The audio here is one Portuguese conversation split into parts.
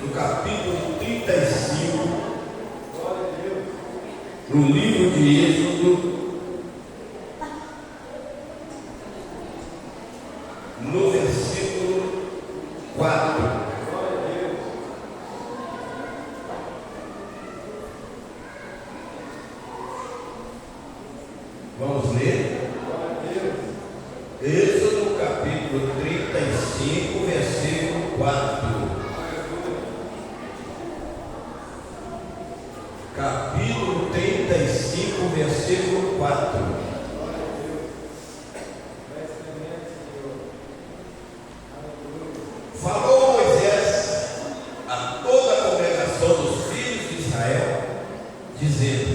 no capítulo 35, no livro de Êxodo, no versículo 4. Vamos ler? Êxodo capítulo 35, versículo 4. Capítulo 35, versículo 4. Falou Moisés a toda a congregação dos filhos de Israel, dizendo: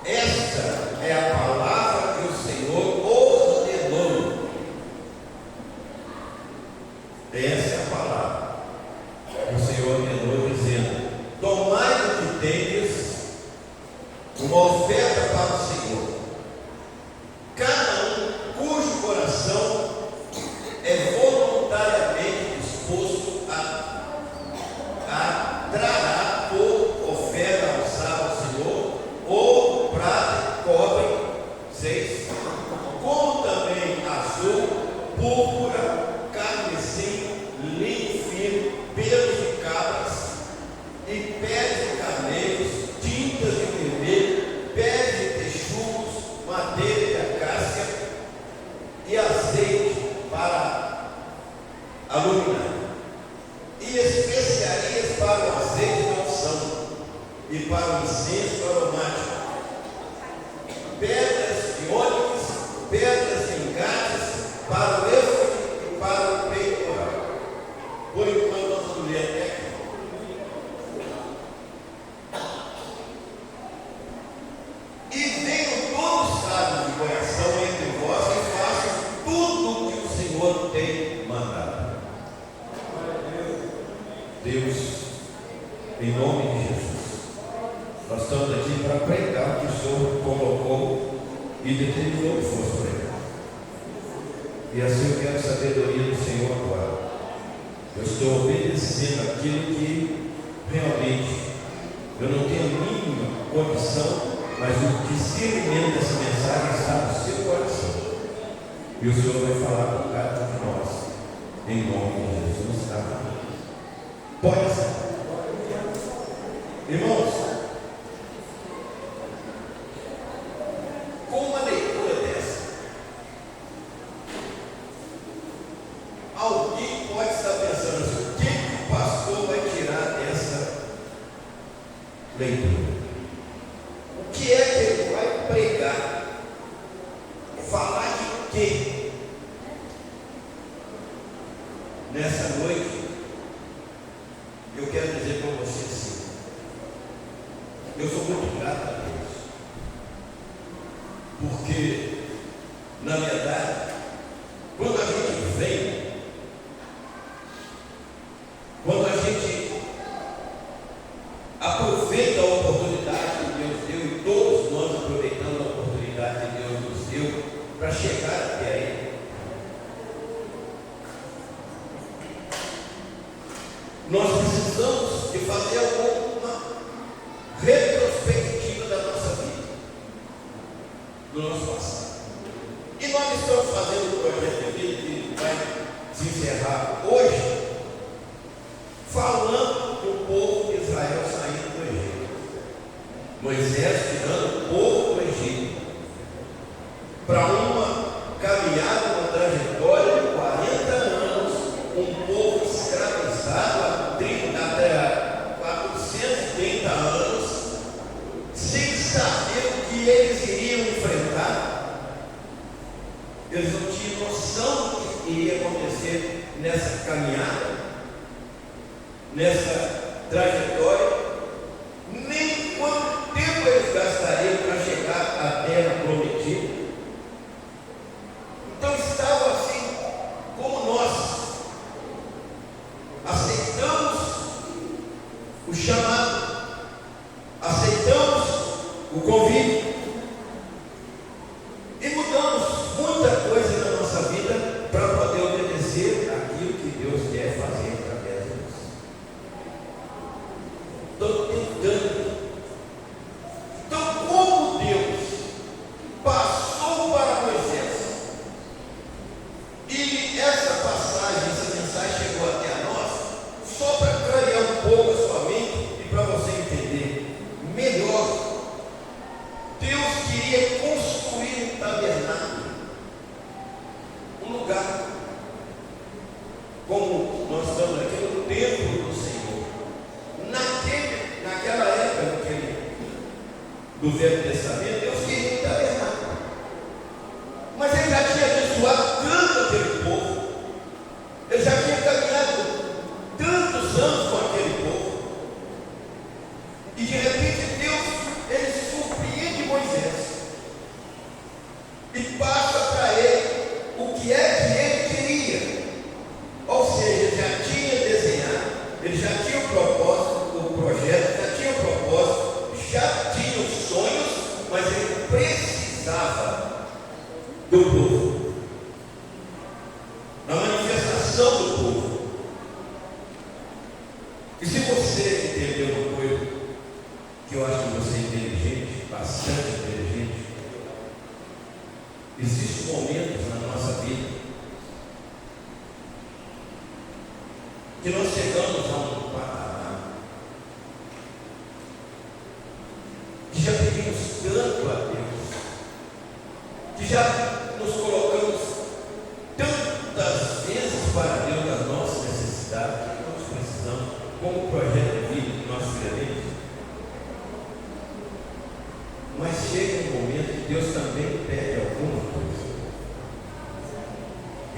esta é a palavra que o Senhor ordenou. Essa é a palavra que o Senhor ordenou, dizendo: tomai o que tendes, uma oferta para o Senhor, cada um cujo coração é voluntariamente disposto a trará por oferta alçada ao Senhor, ou prata, cobre, 6, como também azul, púrpura, carmesim, linho fino, pelos de cabras e pés de carneiros, tintas de vermelho, pés de texugos, madeira de acácia e azeite para a luminária, e especiarias para o azeite da unção e para o incenso aromático, pedras de ônix, pedras de engates para o éfode e para o peitoral. Por enquanto nós vamos ler até aqui. E venham todos sábios de coração entre vós e façam tudo o que o Senhor tem mandado. Deus, em nome de Jesus, nós estamos aqui para pregar o que o Senhor colocou e determinou que fosse pregar. E assim eu quero a sabedoria do Senhor agora. Eu estou obedecendo aquilo que realmente eu não tenho a mínima condição, mas o discernimento dessa mensagem está no seu coração. E o Senhor vai falar com cada um de nós, em nome de Jesus. Tá? Pode ser. Irmãos, com uma leitura dessa, alguém pode estar pensando assim: o que o pastor vai tirar dessa leitura? O que é que ele vai pregar? Falar de quê? Nessa noite, eu quero dizer para você assim: eu sou muito grato a Deus, porque, na verdade, quando a gente vem, quando a gente aproveita a oportunidade que Deus deu, e todos nós aproveitamos a oportunidade que Deus nos deu para chegar até aí, nós precisamos de fazer alguma retrospectiva da nossa vida, do nosso passado. E nós estamos fazendo um projeto de vida que vai se encerrar hoje, falando do povo de Israel saindo do Egito. Moisés tirando o povo do Egito para uma caminhada, uma trajetória de 40 anos, um povo escravizado até 430 anos, sem saber o que eles iriam enfrentar. Eles não tinham noção do que iria acontecer nessa caminhada, nessa trajetória, nem quanto tempo eles gastariam para chegar à terra prometida. Então estavam assim, como nós aceitamos o chamado, aceitamos o convite e mudamos muita coisa na nossa vida para poder obedecer aquilo que Deus quer fazer através de nós. do Velho Testamento, Deus queria um tabernáculo. Mas ele já tinha abençoado tanto aquele povo, ele já tinha caminhado tantos anos com aquele povo, e de repente Deus, ele surpreende Moisés e passa para ele o que é que ele queria. Ou seja, ele já tinha desenhado, ele já tinha o propósito, o projeto, já tinha o propósito, já tinha os sonhos, mas ele precisava do povo, da manifestação do povo. E se você entender uma coisa, que eu acho que você é inteligente, bastante inteligente, existem momentos na nossa vida que nós chegamos a um patamar que já pedimos tanto a Deus, que já nos colocamos tantas vezes para Deus nas nossas necessidades, que nós precisamos, como o projeto de vida que nós queremos. Mas chega um momento que Deus também pede alguma coisa,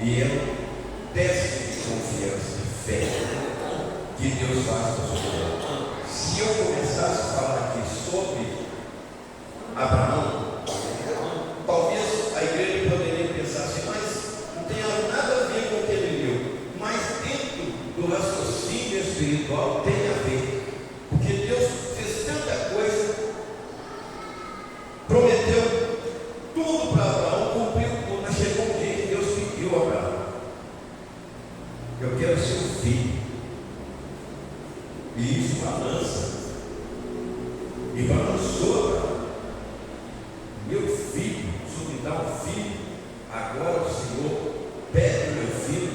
e é um teste de confiança, de fé, que Deus faz com você. Se eu começasse a falar aqui sobre Abraão, talvez a igreja poderia pensar assim, mas não tem nada a ver com o que ele leu, mas dentro do raciocínio espiritual tem a ver, porque Deus fez tanta coisa, prometeu tudo para Abraão, cumpriu tudo, mas chegou um dia que Deus pediu a Abraão: eu quero ser um filho. E isso balança, e balançou Abraão. Meu filho, o Senhor me dá um filho, agora o Senhor pede meu filho,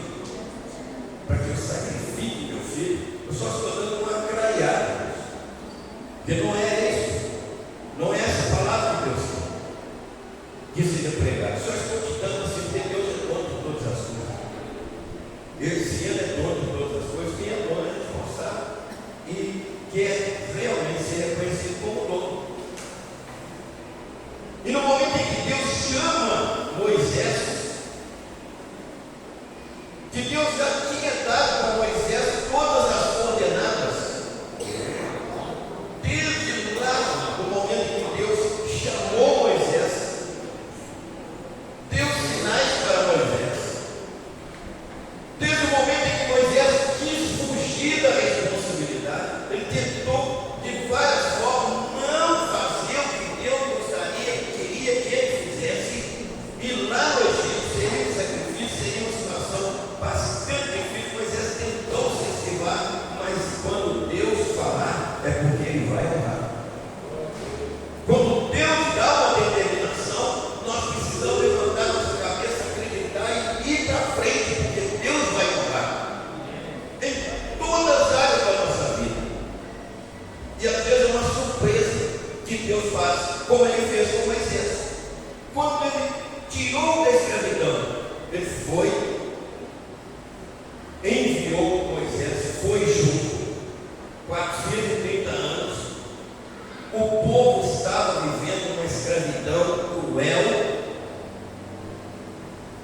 para que eu sacrifique meu filho. Eu só estou dando uma craiada, porque não é isso, não é essa palavra que Deus tem que seja pregada. Só estou te dando assim, porque Deus é dono de todas as coisas. Ele, se Ele é dono de todas as coisas, quem é dono é responsável e quer realmente ser reconhecido como dono. E no momento em que Deus chama Moisés, que Deus já tinha dado para Moisés todas as coordenadas, desde lá, no momento em que Deus chamou Moisés, deu sinais para Moisés, desde o momento em que Moisés quis fugir da responsabilidade, ele tentou de várias formas não fazer o que Deus gostaria, queria que ele fizesse, e lá no Egito seria um sacrifício, seria uma situação bastante difícil. Moisés tentou se esquivar, mas quando Deus falar, é porque ele vai honrar. Quando Deus dá uma determinação, nós precisamos levantar nossa cabeça, acreditar e ir para frente, porque Deus vai honrar em todas as áreas da nossa vida. E às vezes é uma surpresa que Deus faz, como ele fez com Moisés. Quando ele tirou da escravidão, ele foi, enviou Moisés, foi junto. 430 anos, o povo estava vivendo uma escravidão cruel,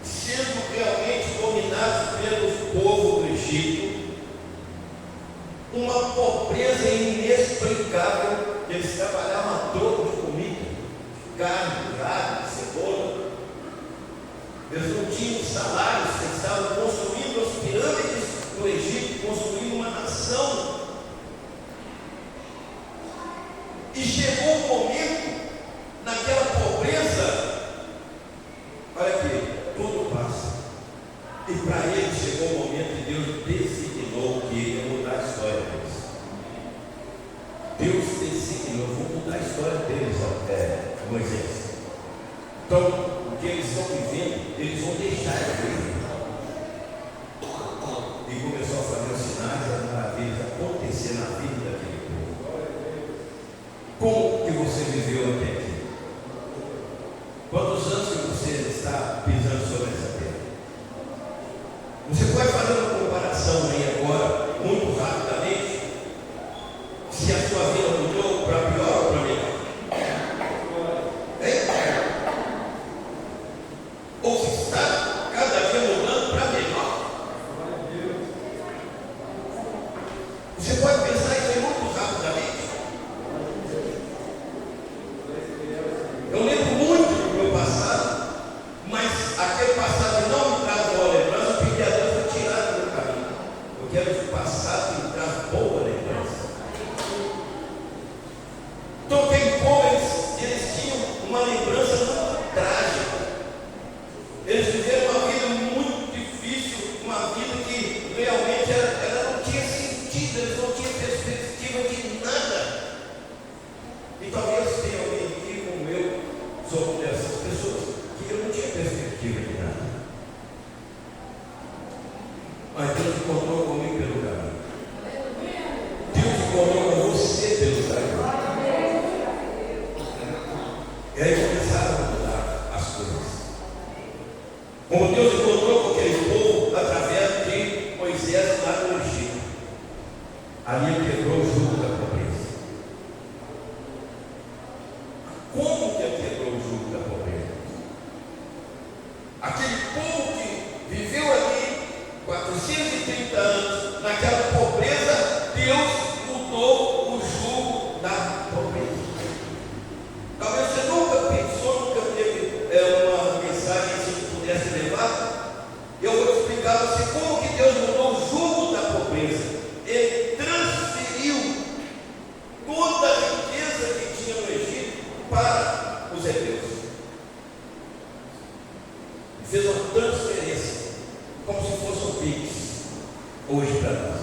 sendo realmente dominado pelo povo do Egito, uma pobreza inexplicável. Eles trabalhavam a troco de comida, carne, alho, cebola. Eles não tinham salários, eles estavam construindo as pirâmides do Egito, construindo uma nação. E chegou um momento, naquela pobreza, olha aqui, tudo passa. E para ele chegou o momento que Deus designou que ele ia mudar a história deles. Deus designou, vou mudar a história deles, Moisés. Então, o que eles estão vivendo, eles vão deixar de viver. E começou a fazer os sinais, as maravilhas acontecer na vida daquele povo. Como que você viveu até aqui? Quantos anos que você está pisando sobre essa terra? Você pode fazer uma comparação aí agora, muito rapidamente, se a sua vida mudou para pior ou para melhor? Você pode pensar isso aí muito rapidamente. Eu lembro muito do meu passado, mas aquele passado que não me traz boa lembrança, eu pedi a Deus para tirar do meu caminho. Eu quero que o passado que me traz boa lembrança. Então, quem como eles tinham uma lembrança muito trágica. Eles viveram uma vida muito difícil, uma vida que realmente ela não tinha sentido, eles não tinham perspectiva de nada. E talvez tenha alguém aqui como eu, sou uma dessas pessoas, que eu não tinha perspectiva de nada. Mas Deus encontrou comigo pelo caminho. Deus encontrou com você pelo caminho. E aí começaram a mudar as coisas. Como Deus encontrou com aquele povo através de Moisés lá no Egito. Ali ele quebrou o jugo da pobreza. Como que ele quebrou o jugo da pobreza? Aquele povo que viveu ali 430 anos naquela pobreza, Deus mudou o jugo da pobreza. Talvez você nunca pensou, nunca teve uma mensagem assim que pudesse levar. Eu vou te explicar a você como que Deus mudou o jugo da pobreza. Ele transferiu toda a riqueza que tinha no Egito para os hebreus. Fez uma transferência, como se fosse um Pix, hoje para nós.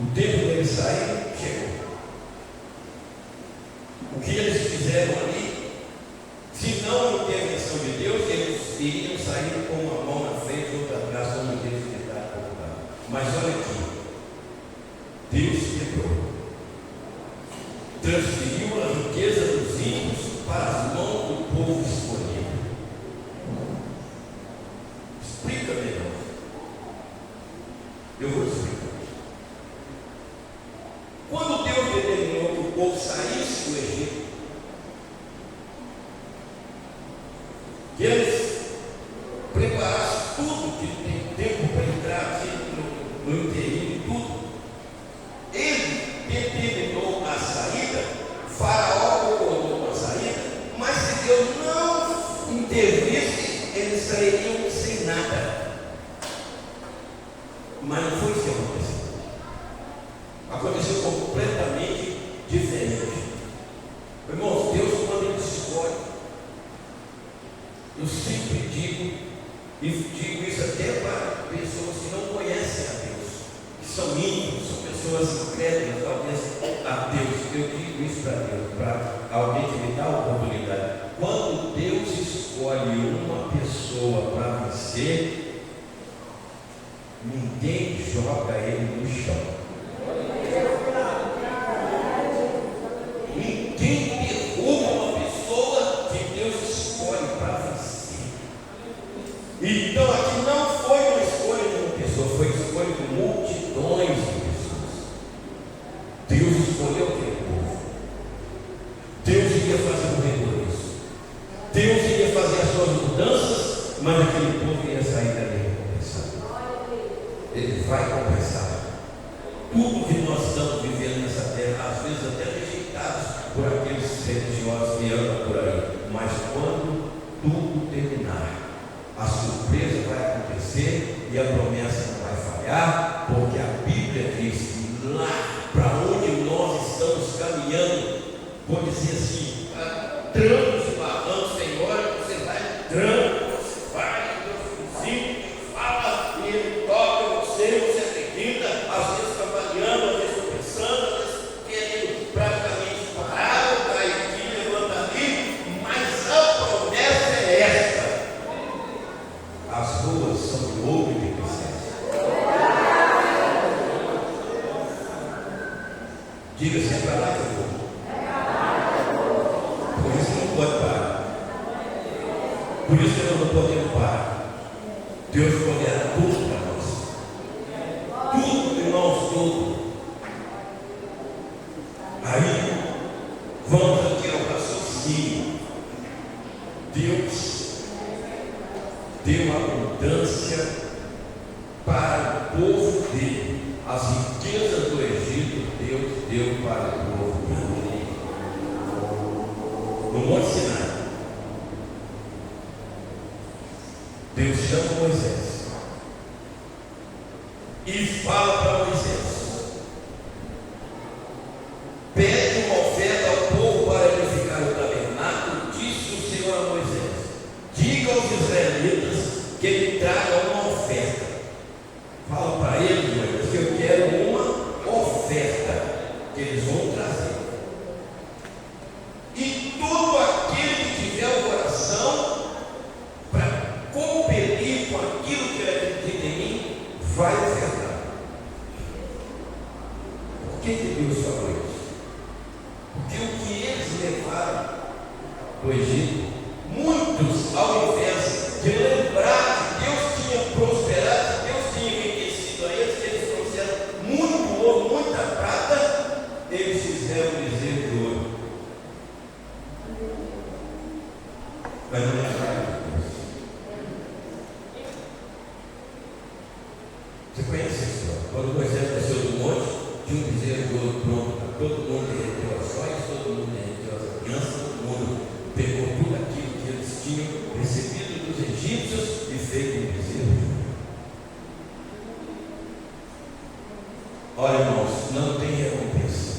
O tempo dele sair chegou. O que eles fizeram ali, se não a intervenção de Deus, eles iriam sair com uma mão na frente e outra atrás, como eles tentaram colocar. Mas olha aqui, Deus quebrou, transferiu a riqueza dos ímpios para as mãos do povo escolhido. Explica melhor. Eu vou explicar. Quando Deus determinou que o povo saísse do Egito, que eles preparassem tudo que tem tempo para entrar aqui no interior e tudo, ele determinou a saída, Faraó concordou com a saída, mas se Deus não intervisse, eles sairiam sem nada. Mas não foi isso que aconteceu. Aconteceu completamente diferente. Irmãos, Deus, quando Ele escolhe, eu sempre digo, e digo isso até para pessoas que não conhecem a Deus, que são íntimos, são pessoas incrédulas, talvez a Deus. Eu digo isso para Deus, para alguém que me dá a oportunidade. Quando Deus escolhe uma pessoa para vencer, ninguém joga ele no chão. Ninguém derruba uma pessoa que Deus escolhe para vencer. Então aqui não foi uma escolha de uma pessoa, foi escolha de multidões de pessoas. Deus escolheu aquele povo. Deus iria fazer um retorno. Deus iria fazer as suas mudanças, mas aquele povo ia sair dali recompensado. Ele vai compensar. Tudo que nós estamos vivendo nessa terra, às vezes até rejeitados por aqueles religiosos que andam por aí, mas quando tudo terminar, a surpresa vai acontecer e a promessa não vai falhar, porque a Bíblia diz que lá para onde nós estamos caminhando, vou dizer assim, trancos e barrancos, Senhor, você vai entrando, você vai, Deus vizinho, fala, e Ele toca você acredita, às vezes trabalhando, às vezes pensando, às vezes querendo praticamente parar, cair aqui, levanta ali, mas a promessa é esta: as ruas são de ouro e de cristais. Diga assim, para lá que eu vou. Por isso não pode parar. Por isso que nós não podemos parar. Deus poderá tudo para nós. Tudo, irmãos, tudo. Aí, vamos aqui ao raciocínio. Deus deu abundância para o povo dele, as riquezas do Egito, Deus deu para o povo dele. No Monte Sinai, Deus chama Moisés e fala para Moisés: pede uma oferta ao povo para edificar o tabernáculo. Disse o Senhor a Moisés: diga aos israelitas que ele traga uma oferta. Fala para eles, Moisés, que eu quero uma oferta que eles vão trazer. E todo aquele que tiver o coração para competir com aquilo que ele acredita em mim, vai ofertar. Por que Deus falou isso? Porque o que eles levaram do Egito, muitos, ao invés de lembrar que Deus tinha prosperado, que Deus tinha enriquecido a eles, que eles trouxeram muito ouro, muita prata, eles fizeram bezerro de ouro. Mas não lembraram de Deus. Você conhece a história? Quando Moisés desceu do monte, tinha um bezerro de ouro pronto para todo mundo, derreteu as joias, todo mundo derreteu as alianças, todo mundo pegou tudo aquilo que eles tinham recebido dos egípcios e fez um bezerro de ouro. Olha, irmãos, não tem recompensa.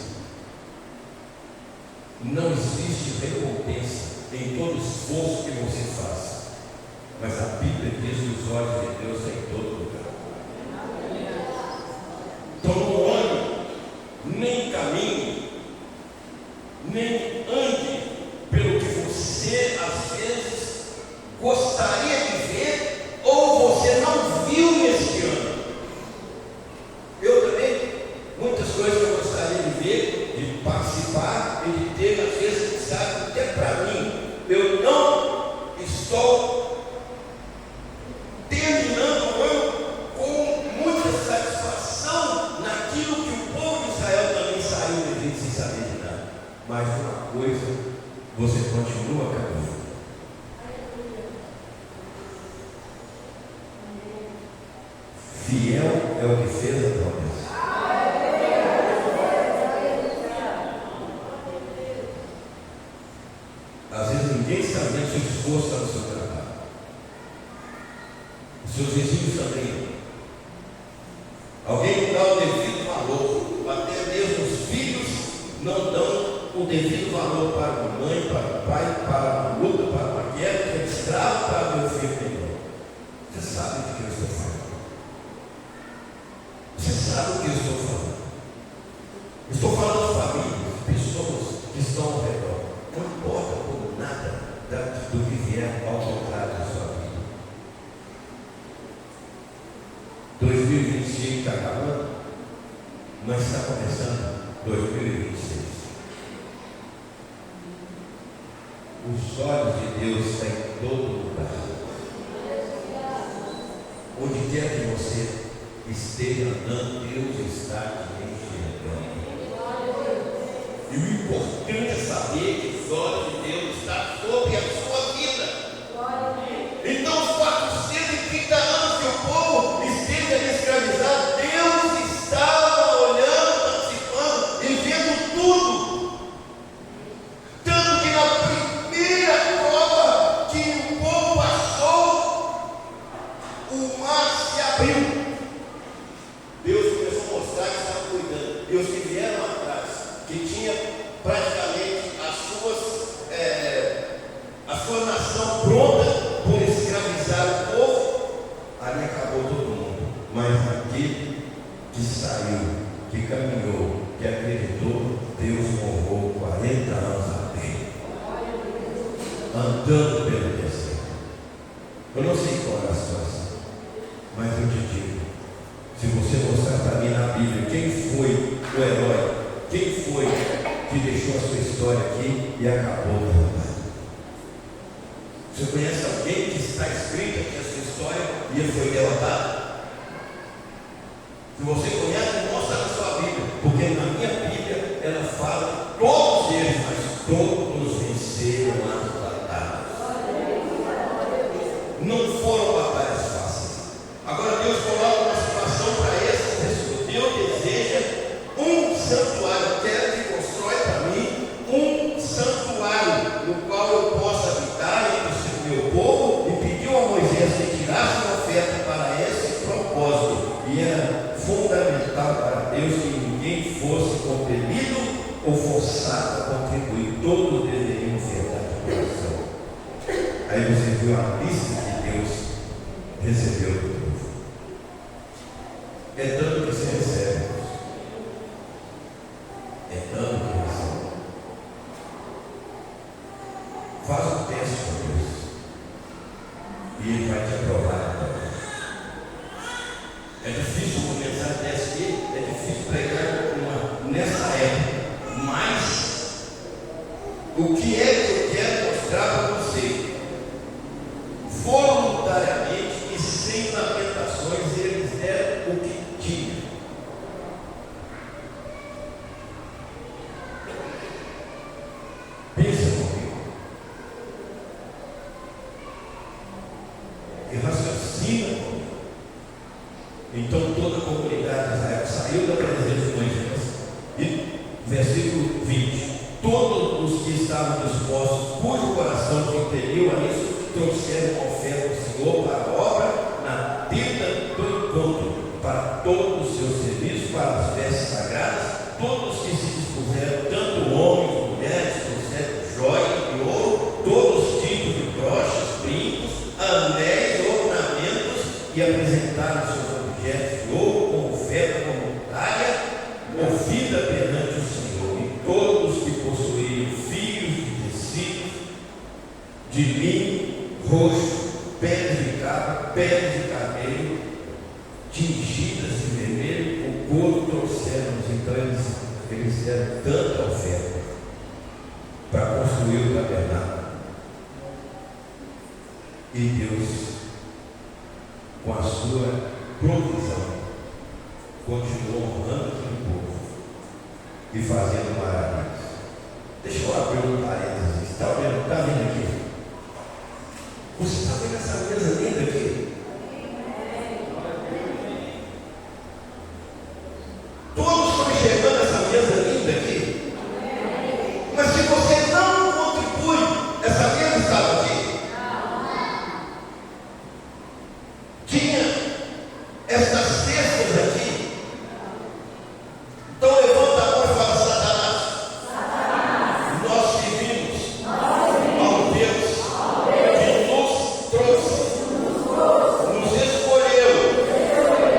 Não existe recompensa em todo esforço que você faz. Mas a Bíblia diz que os olhos de Deus estão em todo lugar. Então não olhe, nem caminhe, nem ande pelo que você às vezes gostaria de ver ou você não viu neste ano. Eu também, muitas coisas que eu gostaria de ver, de participar e de ter, às vezes, sabe, até para mim, eu não estou terminando o ano com muita satisfação naquilo que o povo de Israel também saiu do Egito sem saber de nada. Mas uma coisa, você continua caminhando. Fiel é o que fez a promessa. Às vezes ninguém está vendo o seu esforço no seu trabalho. Os seus vizinhos também. Alguém não dá o devido valor. Até mesmo os filhos não dão o devido valor para a mãe, para o pai, para a luta, para a guerra, que é escravo para meu filho melhor. Você sabe do que eu estou falando. Você sabe o que eu estou falando. Eu estou falando de famílias, pessoas que estão ao redor. Não importa por nada do que vier ao contrário da sua vida. 2025 está acabando, mas está começando 2026. Os olhos de Deus estão em todo lugar. Onde quer que você esteja andando, Deus está te enxergando. E o importante é saber que os olhos de Deus estão sobre a sua vida. Então, os 430 anos que o povo esteve escravizado, Deus estava olhando, participando e vendo tudo. Tanto que na primeira prova que o povo passou, o mar se abriu. Deus começou a mostrar que estava cuidando. E os que vieram atrás, que tinha praticamente a sua nação pronta por escravizar o povo, ali acabou todo mundo. Mas aquele que saiu, que caminhou, que acreditou, Deus honrou 40 anos a dele, andando pelo deserto. Eu não sei qual é a situação, mas eu te digo, se você mostrar para mim na Bíblia quem foi o herói, quem foi que deixou a sua história aqui e acabou derrotado. Você conhece alguém que está escrito aqui a sua história e ele foi derrotado? Se você conhece, mostra na sua Bíblia, porque na minha Bíblia ela fala todos eles, mas todos venceram as batalhas. Não foram batalhas fáceis. Agora Deus coloca uma situação para esses era fundamental para Deus que ninguém fosse compelido ou forçado a contribuir. Todos deveriam ofertar de coração. Aí você viu a lista que Deus recebeu do povo. É dando que se recebe. É dando que recebe. Faz um teste com Deus e Ele vai te aprovar. É difícil começar a teste, é difícil pregar nessa época, mas o que é que eu quero mostrar para você? Voluntariamente e sem lamentações, eles deram o que tinham. Pensa comigo. E raciocina comigo. Então toda a comunidade de Israel saiu da presença de Moisés. E versículo 20: todos os que estavam dispostos, cujo coração se impeliu a isso, trouxeram uma oferta ao Senhor para a obra na tenda do encontro, para todo o seu serviço, para as festas sagradas. Todos que se dispuseram, tanto homens, mulheres, trouxeram joias de ouro, todos os tipos de broches, brincos, anéis, ornamentos, e apresentaram seus objetos de ouro com oferta voluntária, ouvida perante o Senhor. E todos que possuíam fios de tecidos, de linho, roxo, peles de cabra, peles de camelo, tingidas de vermelho, o couro trouxeram. Então eles deram tanta oferta para construir o tabernáculo. E Deus, com a sua provisão, continuou honrando aquele povo e fazendo maravilhas. Deixa eu abrir um parênteses. Está vendo aqui? Você está vendo essa mesa linda aqui? Todos estão enxergando essa mesa linda aqui? Mas se você não contribui, essa mesa estava aqui. Tinha estas cestas aqui. Então levanta a mão e fala: Satanás, nós servimos ao Deus que nos trouxe, nos escolheu.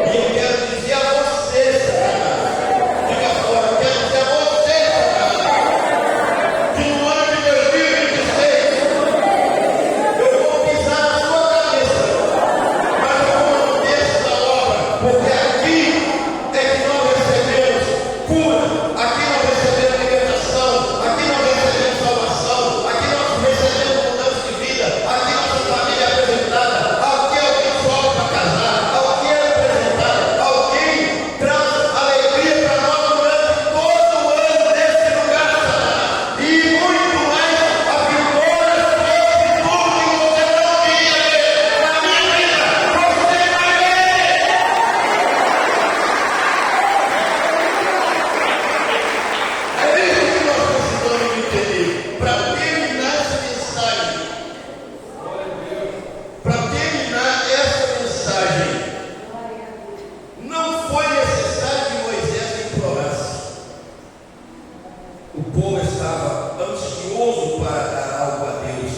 E eu quero dizer a você, Satanás, diga fora, quero dizer a você, Satanás, que no ano de 2026 eu vou pisar na sua cabeça, mas eu vou manter essa obra, porque aqui é que nós recebemos cura, aqui nós recebemos libertação, aqui nós recebemos salvação, aqui nós recebemos mudança de vida, aqui nossa família é apresentada, aqui alguém sobe para casar, alguém é apresentado, alguém traz alegria para nós durante todo o ano nesse lugar, Satanás, e muito mais a vitória sobre tudo que você não queria ver na minha vida, você vai ver. É isso que nós precisamos entender. Para terminar essa mensagem, não foi necessário que Moisés implorasse. O povo estava ansioso para dar algo a Deus,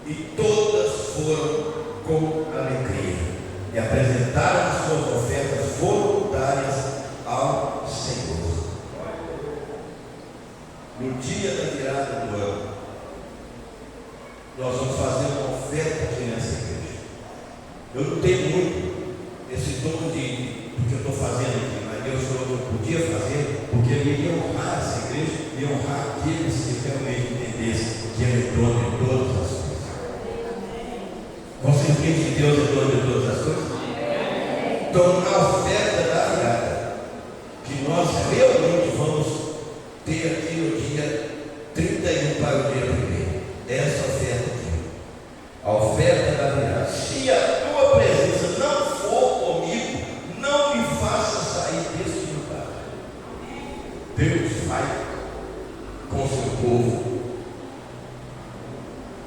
e todas foram com alegria e apresentaram as suas ofertas voluntárias ao Senhor. No dia da virada do ano, nós vamos fazer uma oferta aqui nessa igreja. Eu não tenho muito esse dom do que eu estou fazendo aqui, mas Deus falou que eu podia fazer, porque Ele ia honrar essa igreja e honrar aqueles que realmente entendessem que Ele é dono de todas as coisas. Você entende que Deus é dono de todas as coisas? Então, na oferta da virada, que nós realmente vamos ter aqui no dia 31 para o dia 1º, essa oferta aqui, a oferta da virada. Se a tua presença não for comigo, não me faça sair desse lugar. Deus vai com seu povo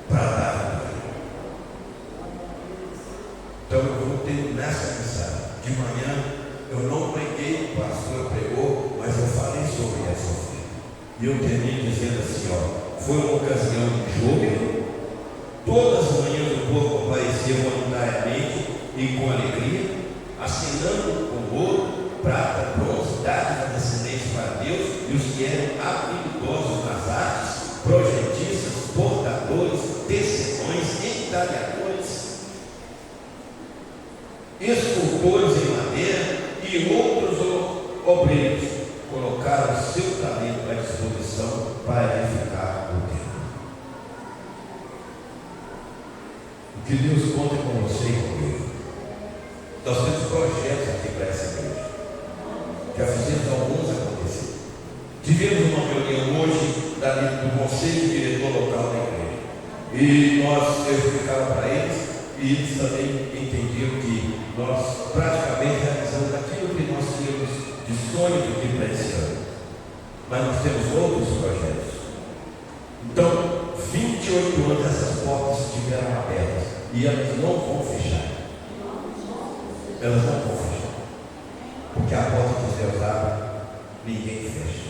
para dar. Então eu vou terminar essa mensagem. De manhã E eu termino dizendo assim, ó, foi uma ocasião de júbilo. Todas as manhãs o povo comparecia voluntariamente e com alegria, assinando com ouro, prata, bronze, dádivas descendentes para Deus, e os que eram habilidosos nas artes, projetistas, bordadores, tecelões, entalhadores, escultores em madeira e outros obreiros, colocaram seu talento à disposição para edificar o templo. O que Deus conta com você e comigo. Nós temos projetos aqui para essa igreja. Já fizemos alguns acontecer. Tivemos uma reunião hoje do conselho diretor local da igreja. E eu explicava para eles, e eles também entendiam que nós praticamente realizamos aquilo que nós tínhamos de sonho aqui para esse ano. Mas nós temos outros projetos. Então, 28 anos essas portas estiveram abertas e elas não vão fechar. Elas não vão fechar. Porque a porta que Deus abre, ninguém fecha.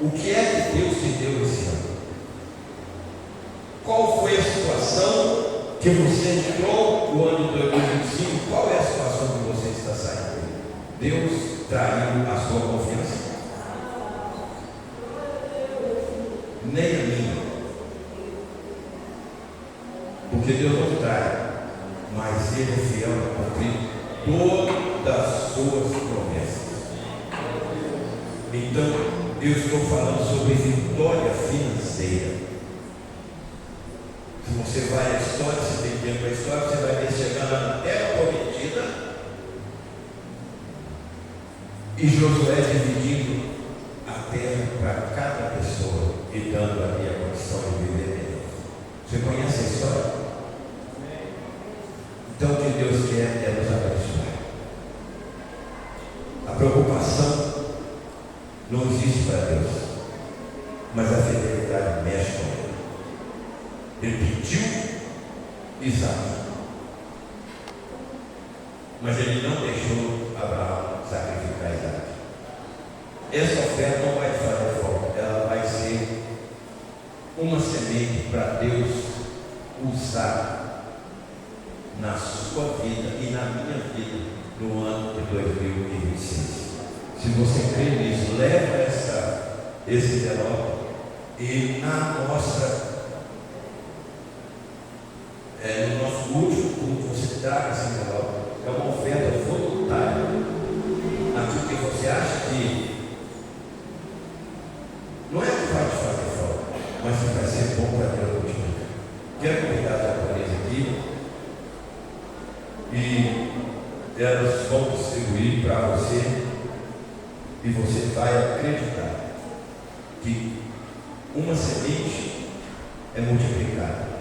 O que é que Deus te deu esse ano? Qual foi a situação que você entrou no ano de 2025? Qual é a situação que você está saindo? Deus traiu a sua confiança? Nem a minha. Porque Deus não trai, mas Ele é fiel a cumprir todas as suas promessas. Então, eu estou falando sobre vitória financeira. Se você vai à história, se tem tempo para a história, você vai ver chegando na terra prometida e Josué dividindo a terra para cada pessoa e dando ali a condição de viver melhor. Você conhece a história? Então o que Deus quer é nos abençoar. A preocupação não existe para Deus, mas a fidelidade mexe com Ele. Ele pediu Isaac, mas Ele não deixou Abraão sacrificar Isaac. Essa oferta não vai te fazer falta, ela vai ser uma semente para Deus usar na sua vida e na minha vida no ano de 2026. Se você crê nisso, leva esse envelope e no nosso último culto você traga esse envelope. É uma oferta voluntária. Naquilo que você acha que não é que vai te fazer falta, mas que vai ser bom para Deus multiplicar. Quero convidar as autoridades aqui e elas vão distribuir para você e você vai acreditar que uma semente é multiplicada.